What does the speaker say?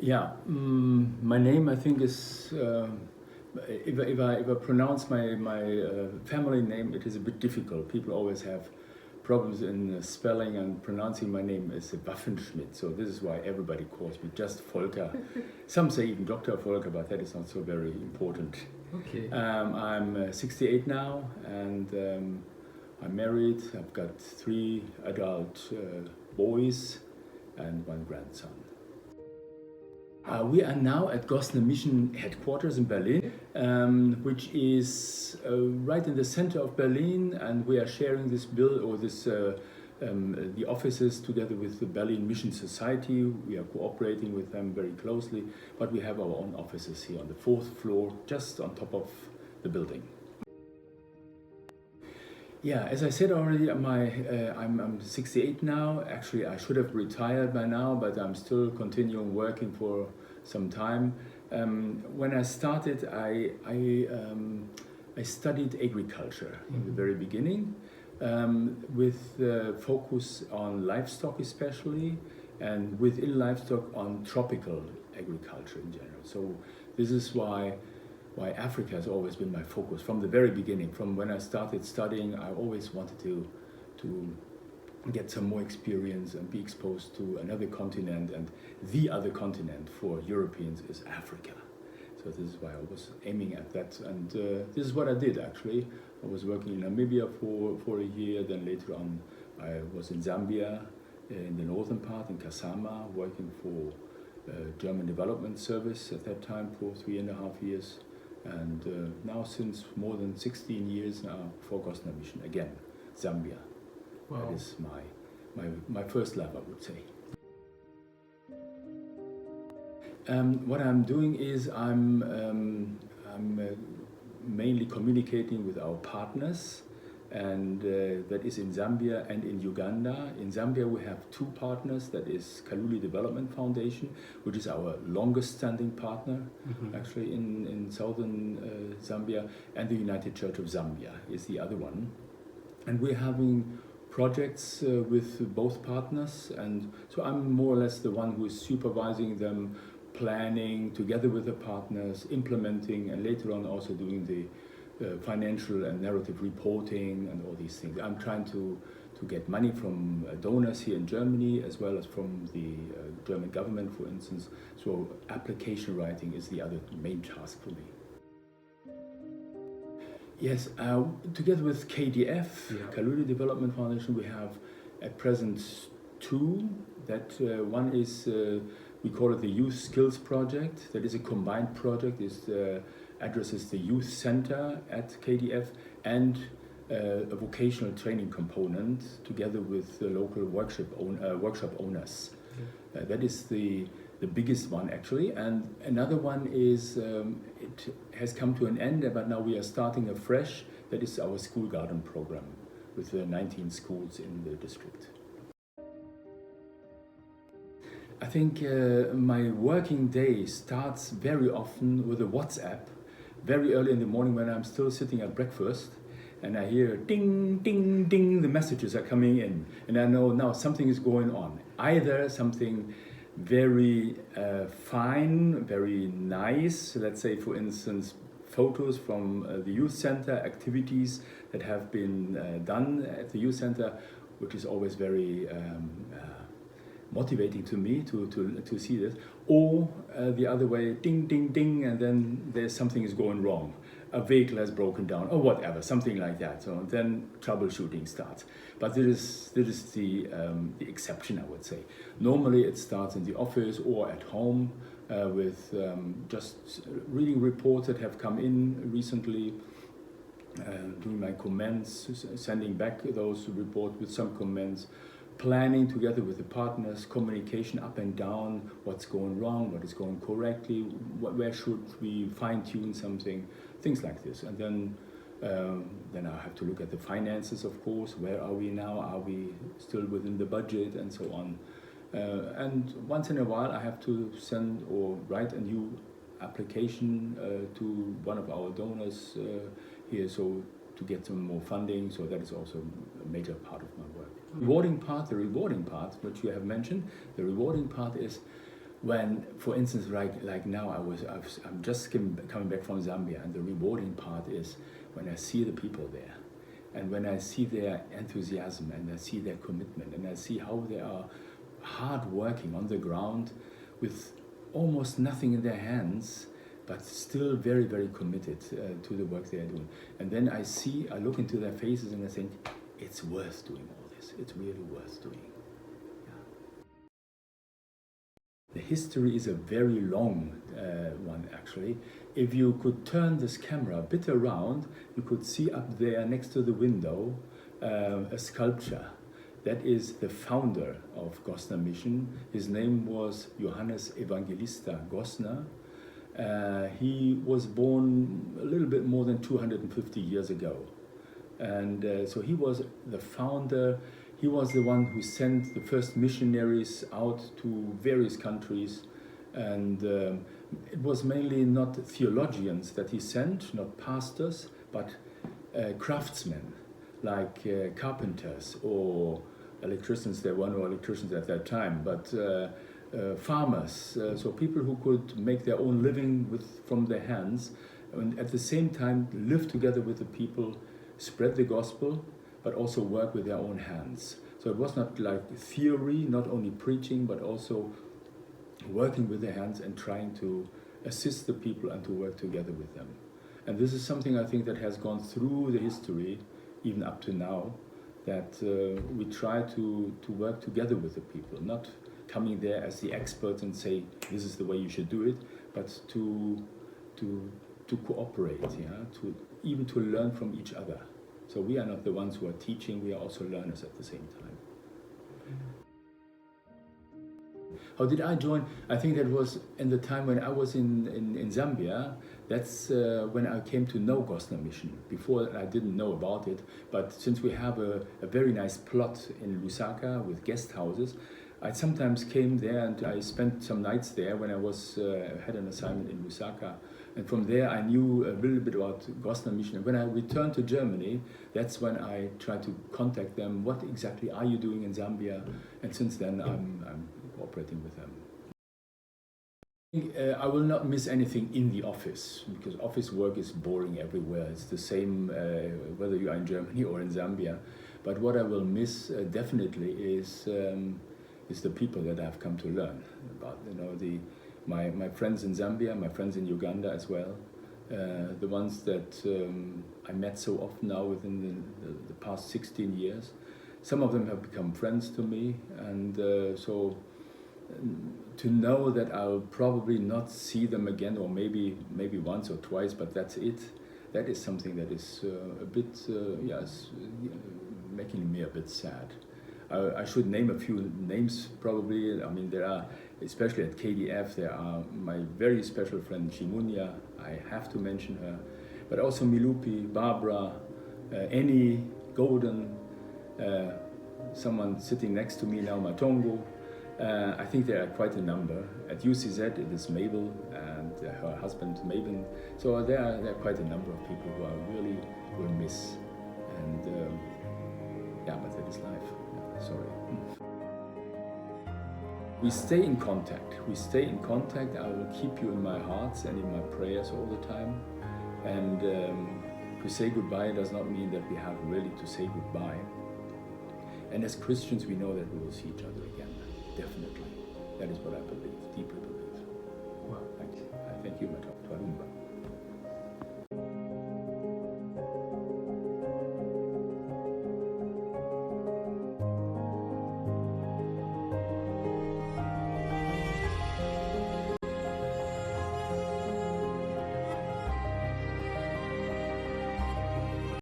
Yeah, my name I think is if I pronounce my family name, it is a bit difficult. People always have problems in spelling and pronouncing my name as Waffenschmidt. So this is why everybody calls me just Volker. Some say even Dr. Volker, but that is not so very important. Okay. I'm 68 now, and I'm married. I've got 3 adult boys and 1 grandson. We are now at Gosner Mission headquarters in Berlin, which is right in the center of Berlin, and we are sharing this the offices together with the Berlin Mission Society. We are cooperating with them very closely, but we have our own offices here on the 4th floor, just on top of the building. Yeah, as I said already, I'm 68 now. Actually, I should have retired by now, but I'm still continuing working for some time. When I started, I studied agriculture in the very beginning, with focus on livestock especially, and within livestock on tropical agriculture in general. So this is why Africa has always been my focus from the very beginning. From when I started studying, I always wanted to get some more experience and be exposed to another continent, and the other continent for Europeans is Africa. So this is why I was aiming at that, and this is what I did actually. I was working in Namibia for a year, then later on I was in Zambia, in the northern part, in Kasama, working for German Development Service at that time for 3.5 years. And now since more than 16 years now for Gosner Mission, again, Zambia. Wow. That is my first love, I would say. What I'm doing is I'm mainly communicating with our partners, and that is in Zambia and in Uganda. In Zambia we have 2 partners, that is Kaluli Development Foundation, which is our longest standing partner, actually in southern Zambia, and the United Church of Zambia is the other one. And we're having projects with both partners, and so I'm more or less the one who is supervising them, planning together with the partners, implementing, and later on also doing the financial and narrative reporting and all these things. I'm trying to get money from donors here in Germany, as well as from the German government, for instance. So application writing is the other main task for me. Yes, together with KDF, Kaluli Development Foundation, we have at present 2. That one is, we call it the Youth Skills Project. That is a combined project. It addresses the youth center at KDF and a vocational training component together with the local workshop owners. That is the biggest one actually, and another one is it has come to an end, but now we are starting afresh. That is our school garden program with the 19 schools in the district. I think my working day starts very often with a WhatsApp, very early in the morning when I'm still sitting at breakfast, and I hear ding, ding, ding, the messages are coming in, and I know now something is going on. Either something very fine, very nice, let's say for instance photos from the youth center, activities that have been done at the youth center, which is always very motivating to me to see this, or the other way, ding, ding, ding, and then there's something is going wrong. A vehicle has broken down, or whatever, something like that. So then troubleshooting starts. But this is the exception, I would say. Normally it starts in the office or at home with just reading reports that have come in recently, doing my comments, sending back those reports with some comments, planning together with the partners, communication up and down, what's going wrong, what is going correctly, where should we fine-tune something, things like this. And then I have to look at the finances, of course. Where are we now? Are we still within the budget, and so on. And once in a while I have to send or write a new application to one of our donors here, so to get some more funding. So that is also a major part of my work. The rewarding part, which you have mentioned, the rewarding part is when, for instance, like now, I'm just coming back from Zambia, and the rewarding part is when I see the people there, and when I see their enthusiasm, and I see their commitment, and I see how they are hard working on the ground with almost nothing in their hands, but still very, very committed to the work they are doing. And then I look into their faces and I think, it's worth doing all this. It's really worth doing. The history is a very long one, actually. If you could turn this camera a bit around, you could see up there next to the window a sculpture. That is the founder of Gosner Mission. His name was Johannes Evangelista Gosner. He was born a little bit more than 250 years ago. And so he was the founder. He was the one who sent the first missionaries out to various countries, and it was mainly not theologians that he sent, not pastors, but craftsmen, like carpenters or electricians. There were no electricians at that time, but farmers, so people who could make their own living from their hands, and at the same time live together with the people, spread the gospel, but also work with their own hands. So it was not like theory, not only preaching, but also working with their hands and trying to assist the people and to work together with them. And this is something I think that has gone through the history, even up to now, that we try to work together with the people, not coming there as the experts and say, this is the way you should do it, but to cooperate, even to learn from each other. So we are not the ones who are teaching, we are also learners at the same time. How did I join? I think that was in the time when I was in Zambia. That's when I came to know Gosner Mission. Before I didn't know about it, but since we have a very nice plot in Lusaka with guest houses, I sometimes came there and I spent some nights there when I had an assignment in Lusaka. And from there I knew a little bit about Gosner Mission. And when I returned to Germany, that's when I tried to contact them. What exactly are you doing in Zambia? And since then I'm cooperating with them. I will not miss anything in the office, because office work is boring everywhere. It's the same whether you are in Germany or in Zambia. But what I will miss definitely is the people that I've come to learn about. My friends in Zambia, my friends in Uganda as well, the ones that I met so often now within the past 16 years. Some of them have become friends to me, and so to know that I'll probably not see them again, or maybe once or twice, but that's it. That is something that is a bit, making me a bit sad. I should name a few names probably. I mean, there are, especially at KDF, there are my very special friend Chimunya. I have to mention her, but also Milupi, Barbara, Annie, Golden, someone sitting next to me now, Matongo. I think there are quite a number. At UCZ it is Mabel and her husband Maven. So there are quite a number of people who I really will miss. And but that is life. Sorry. We stay in contact. I will keep you in my hearts and in my prayers all the time. And to say goodbye does not mean that we have really to say goodbye. And as Christians, we know that we will see each other again. Definitely. That is what I believe deeply.